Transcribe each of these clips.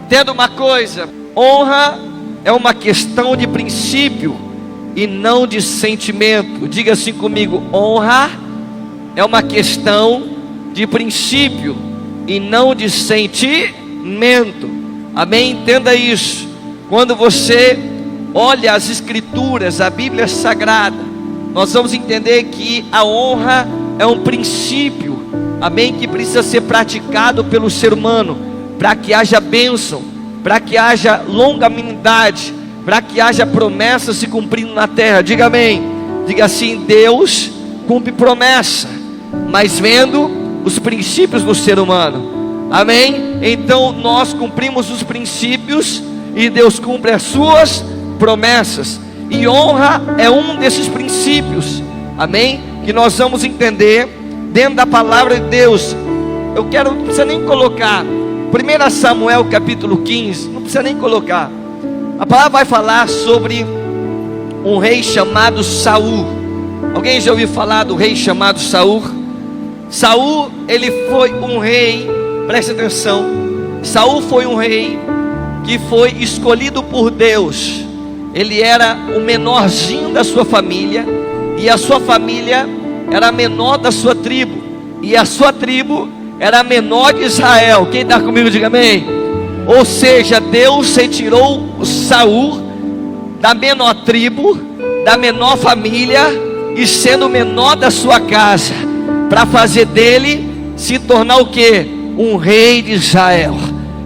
Entenda uma coisa: honra é uma questão de princípio e não de sentimento. Diga assim comigo: honra é uma questão de princípio e não de sentimento. Amém? Entenda isso. Quando você olha as escrituras, a Bíblia Sagrada, nós vamos entender que a honra é um princípio, amém, que precisa ser praticado pelo ser humano, para que haja bênção, para que haja longanimidade, para que haja promessas se cumprindo na terra. Diga amém. Diga assim: Deus cumpre promessa, mas vendo os princípios do ser humano. Amém? Então nós cumprimos os princípios e Deus cumpre as suas promessas, e honra é um desses princípios, amém, que nós vamos entender dentro da palavra de Deus. Eu quero, não precisa nem colocar 1 Samuel capítulo 15, não precisa nem colocar. A palavra vai falar sobre um rei chamado Saul. Alguém já ouviu falar do rei chamado Saul? Saul, ele foi um rei, preste atenção, Saul foi um rei que foi escolhido por Deus. Ele era o menorzinho da sua família, e a sua família era a menor da sua tribo, e a sua tribo era a menor de Israel. Quem está comigo, diga amém. Ou seja, Deus retirou Saul da menor tribo, da menor família, e sendo o menor da sua casa, para fazer dele se tornar o que? Um rei de Israel.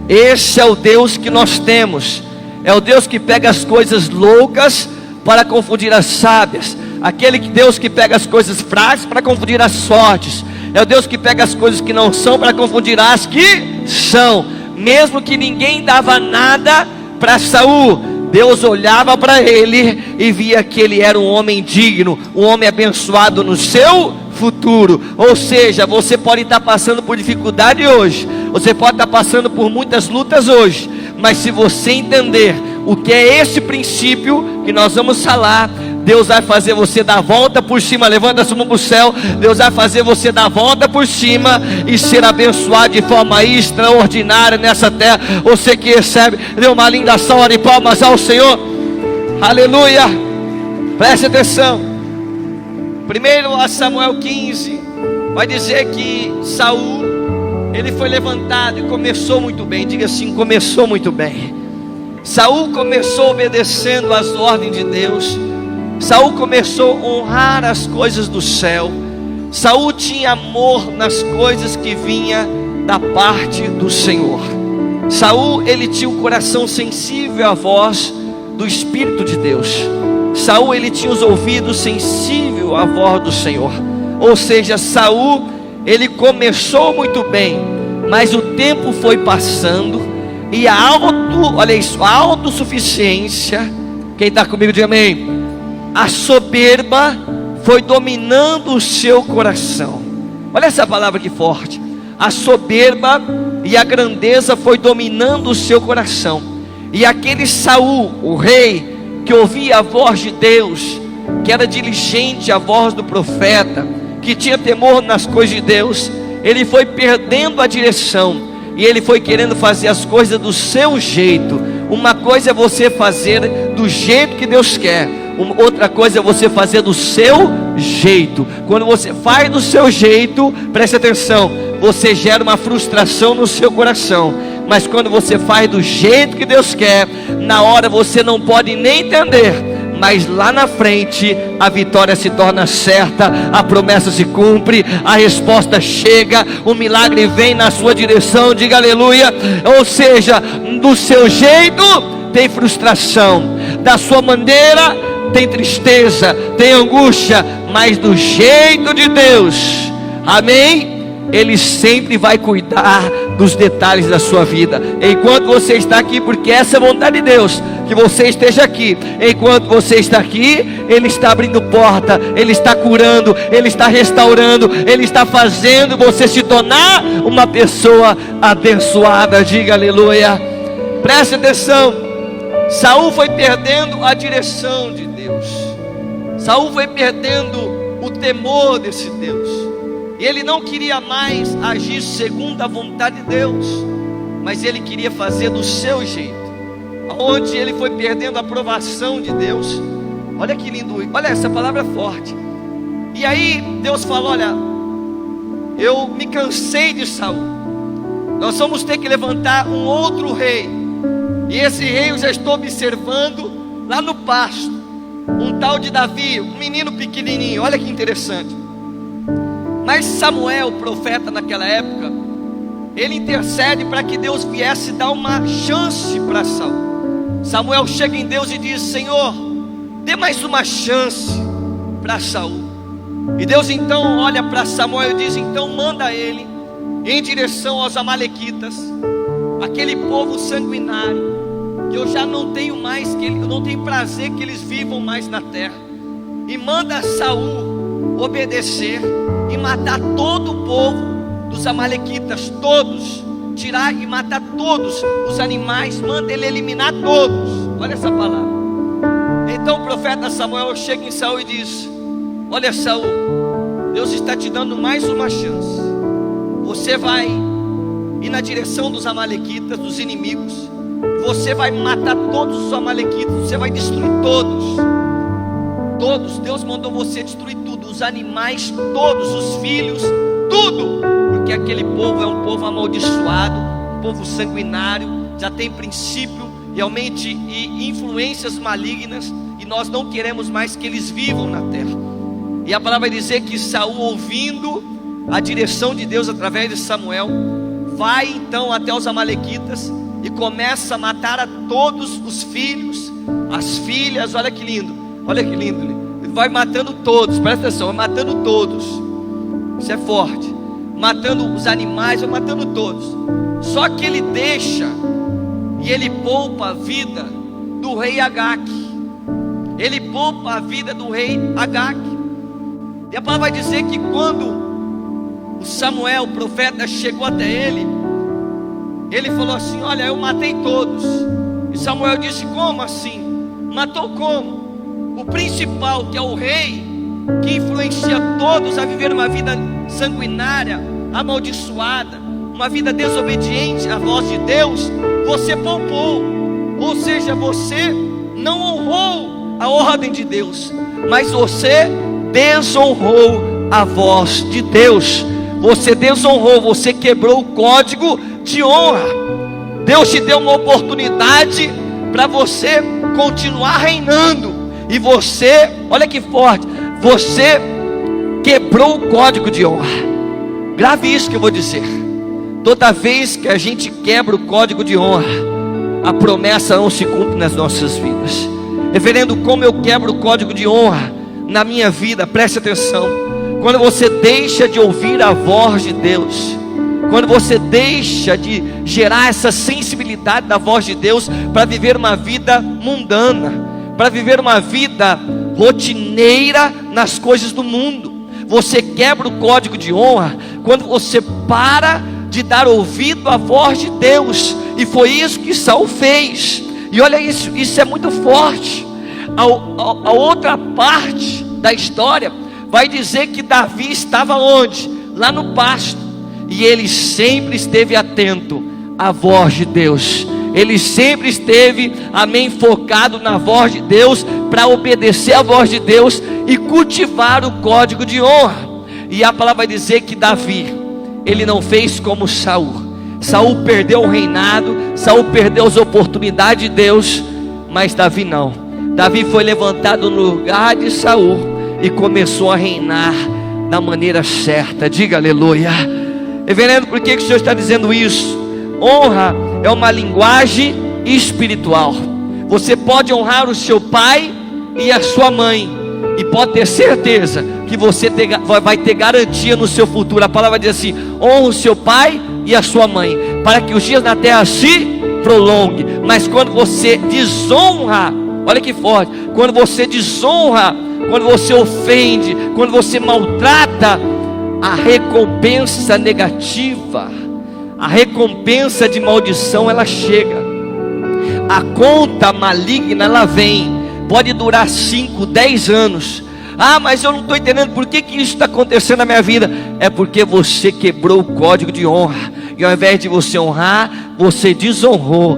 Esse é o Deus que nós temos. É o Deus que pega as coisas loucas para confundir as sábias. Aquele Deus que pega as coisas fracas para confundir as fortes. É o Deus que pega as coisas que não são para confundir as que são. Mesmo que ninguém dava nada para Saul, Deus olhava para ele e via que ele era um homem digno, um homem abençoado no seu futuro. Ou seja, você pode estar passando por dificuldade hoje, você pode estar passando por muitas lutas hoje, mas se você entender o que é esse princípio que nós vamos falar, Deus vai fazer você dar a volta por cima. Levanta a sua mão para o céu. Deus vai fazer você dar a volta por cima e ser abençoado de forma extraordinária nessa terra. Você que recebe, dê uma linda salva de palmas ao Senhor. Aleluia. Preste atenção. 1 Samuel 15 vai dizer que Saul, ele foi levantado e começou muito bem. Diga assim: começou muito bem. Saul começou obedecendo às ordens de Deus. Saul começou a honrar as coisas do céu. Saul tinha amor nas coisas que vinha da parte do Senhor. Saul, ele tinha um coração sensível à voz do Espírito de Deus. Saul, ele tinha os ouvidos sensíveis à voz do Senhor. Ou seja, Saul, ele começou muito bem, mas o tempo foi passando e a autossuficiência, quem está comigo diga amém, a soberba foi dominando o seu coração. Olha essa palavra que forte. A soberba e a grandeza foi dominando o seu coração. E aquele Saul, o rei, que ouvia a voz de Deus, que era diligente à voz do profeta, que tinha temor nas coisas de Deus, ele foi perdendo a direção, e ele foi querendo fazer as coisas do seu jeito. Uma coisa é você fazer do jeito que Deus quer, outra coisa é você fazer do seu jeito. Quando você faz do seu jeito, preste atenção, você gera uma frustração no seu coração. Mas quando você faz do jeito que Deus quer, na hora você não pode nem entender, mas lá na frente a vitória se torna certa, a promessa se cumpre, a resposta chega, o milagre vem na sua direção. Diga aleluia. Ou seja, do seu jeito tem frustração, da sua maneira tem tristeza, tem angústia, mas do jeito de Deus, amém, Ele sempre vai cuidar dos detalhes da sua vida. Enquanto você está aqui, porque essa é a vontade de Deus, que você esteja aqui. Enquanto você está aqui, Ele está abrindo porta, Ele está curando, Ele está restaurando, Ele está fazendo você se tornar uma pessoa abençoada. Diga aleluia. Preste atenção. Saul foi perdendo a direção de Deus. Saul foi perdendo o temor desse Deus. E ele não queria mais agir segundo a vontade de Deus. mas ele queria fazer do seu jeito, onde ele foi perdendo a aprovação de Deus. Olha que lindo, olha, essa palavra é forte. E aí Deus falou: olha, eu me cansei de Saul, nós vamos ter que levantar um outro rei. E esse rei eu já estou observando lá no pasto, um tal de Davi, um menino pequenininho. Olha que interessante. Mas Samuel, o profeta naquela época, ele intercede para que Deus viesse dar uma chance para Saul. Samuel chega em Deus e diz: Senhor, dê mais uma chance para Saul. E Deus então olha para Samuel e diz: então manda ele em direção aos amalequitas, aquele povo sanguinário, que eu já não tenho mais, que eu não tenho prazer que eles vivam mais na terra. E manda Saul obedecer e matar todo o povo dos amalequitas, todos, tirar e matar todos os animais, manda ele eliminar todos. Olha essa palavra. Então o profeta Samuel chega em Saul e diz: olha, Saul, Deus está te dando mais uma chance. Você vai ir na direção dos amalequitas, dos inimigos, você vai matar todos os amalequitas, você vai destruir todos. Todos, Deus mandou você destruir tudo, os animais, todos os filhos, tudo, porque aquele povo é um povo amaldiçoado, um povo sanguinário, já tem princípio realmente e influências malignas, e nós não queremos mais que eles vivam na terra. E a palavra vai dizer que Saul, ouvindo a direção de Deus através de Samuel, vai então até os amalequitas e começa a matar a todos os filhos, as filhas. Olha que lindo, olha que lindo. Ele vai matando todos, presta atenção, vai matando todos. Isso é forte. Matando os animais, vai matando todos. Só que ele deixa e ele poupa a vida do rei Agaque. Ele poupa a vida do rei Agaque. E a palavra vai dizer que quando o Samuel, o profeta, chegou até ele, ele falou assim: olha, eu matei todos. E Samuel disse: como assim? Matou como? O principal, que é o rei, que influencia todos a viver uma vida sanguinária, amaldiçoada, uma vida desobediente à voz de Deus, você poupou. Ou seja, você não honrou a ordem de Deus, mas você desonrou a voz de Deus. Você desonrou, você quebrou o código de honra. Deus te deu uma oportunidade para você continuar reinando, e você, olha que forte, você quebrou o código de honra. Grave isso que eu vou dizer. Toda vez que a gente quebra o código de honra, a promessa não se cumpre nas nossas vidas. Reverendo, como eu quebro o código de honra na minha vida? Preste atenção. Quando você deixa de ouvir a voz de Deus, quando você deixa de gerar essa sensibilidade da voz de Deus para viver uma vida mundana, para viver uma vida rotineira nas coisas do mundo, você quebra o código de honra quando você para de dar ouvido à voz de Deus. E foi isso que Saul fez. E olha isso, isso é muito forte. A outra parte da história vai dizer que Davi estava onde? Lá no pasto. E ele sempre esteve atento à voz de Deus. Ele sempre esteve, amém, focado na voz de Deus, para obedecer à voz de Deus e cultivar o código de honra. E a palavra vai dizer que Davi, ele não fez como Saul. Saul perdeu o reinado, Saul perdeu as oportunidades de Deus, mas Davi não. Davi foi levantado no lugar de Saul e começou a reinar da maneira certa. Diga aleluia. Reverendo, por que o Senhor está dizendo isso? Honra é uma linguagem espiritual. Você pode honrar o seu pai e a sua mãe, e pode ter certeza que você vai ter garantia no seu futuro. A palavra diz assim: honra o seu pai e a sua mãe, para que os dias na terra se prolonguem. Mas quando você desonra, olha que forte, quando você desonra, quando você ofende, quando você maltrata, a recompensa negativa, a recompensa de maldição, ela chega. A conta maligna, ela vem. Pode durar 5, 10 anos. Ah, mas eu não estou entendendo por que isso está acontecendo na minha vida. É porque você quebrou o código de honra. e ao invés de você honrar, você desonrou.